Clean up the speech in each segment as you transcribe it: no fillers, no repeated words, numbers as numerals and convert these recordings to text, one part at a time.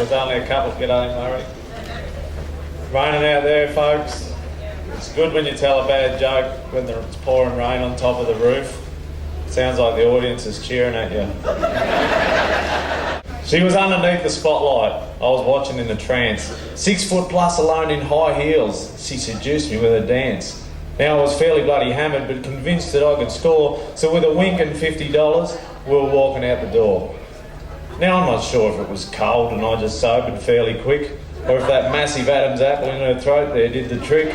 was only a couple. G'day, Murray. Raining out there, folks. It's good when you tell a bad joke when it's pouring rain on top of the roof. Sounds like the audience is cheering at you. She was underneath the spotlight. I was watching in a trance. 6 foot plus alone in high heels. She seduced me with her dance. Now I was fairly bloody hammered, but convinced that I could score. So with a wink and $50, we were walking out the door. Now I'm not sure if it was cold and I just sobered fairly quick, or if that massive Adam's apple in her throat there did the trick.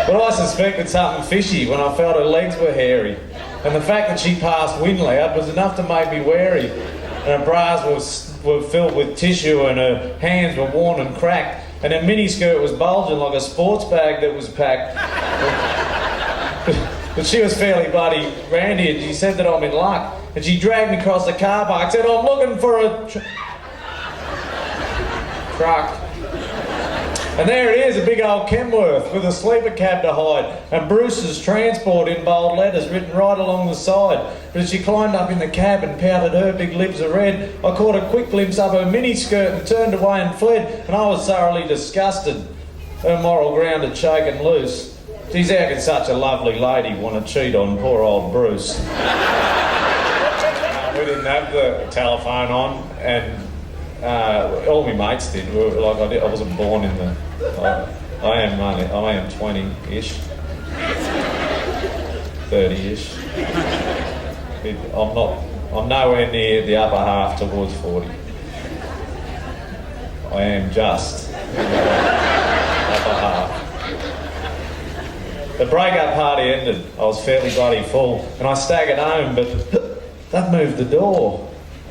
But I suspected something fishy when I felt her legs were hairy. And the fact that she passed wind loud was enough to make me wary. And her bras were filled with tissue and her hands were worn and cracked. And her miniskirt was bulging like a sports bag that was packed. But she was fairly bloody randy and she said that I'm in luck. And she dragged me across the car park, said, I'm looking for a truck. And there it is, a big old Kenworth with a sleeper cab to hide and Bruce's Transport in bold letters written right along the side. But as she climbed up in the cab and pouted her big lips of red, I caught a quick glimpse of her miniskirt and turned away and fled, and I was thoroughly disgusted. Her moral ground had shaken loose. Geez, how could such a lovely lady want to cheat on poor old Bruce? We didn't have the telephone on, and all my mates did. We were like, I wasn't born in the. I am 20-ish, 30-ish. I'm nowhere near the upper half towards 40. I am just in the upper half. The break-up party ended. I was fairly bloody full, and I staggered home, but they'd moved the door.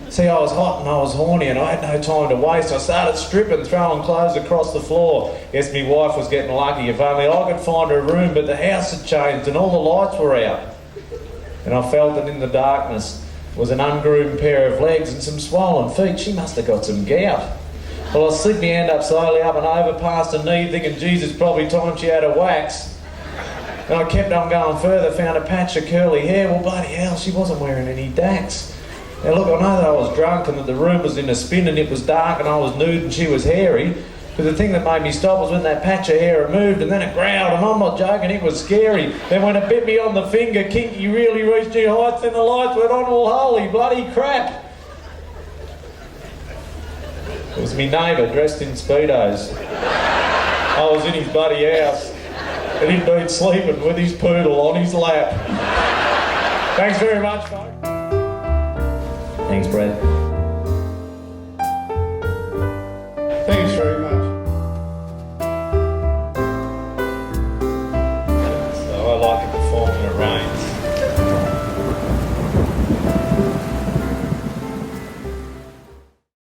See, I was hot and I was horny and I had no time to waste. I started stripping, throwing clothes across the floor. Yes, my wife was getting lucky. If only I could find her room, but the house had changed and all the lights were out. And I felt that in the darkness was an ungroomed pair of legs and some swollen feet. She must have got some gout. Well, I slid my hand up slowly up and over past her knee, thinking, Jesus, probably time she had a wax. And I kept on going further, found a patch of curly hair. Well, bloody hell, she wasn't wearing any dacks. Now look, I know that I was drunk and that the room was in a spin and it was dark and I was nude and she was hairy. But the thing that made me stop was when that patch of hair moved and then it growled, and I'm not joking, it was scary. Then when it bit me on the finger, kinky really reached new heights, then the lights went on. Well, holy bloody crap. It was me neighbour dressed in Speedos. I was in his bloody house and he'd been sleeping with his poodle on his lap. Thanks very much, folks. Thanks, Brad.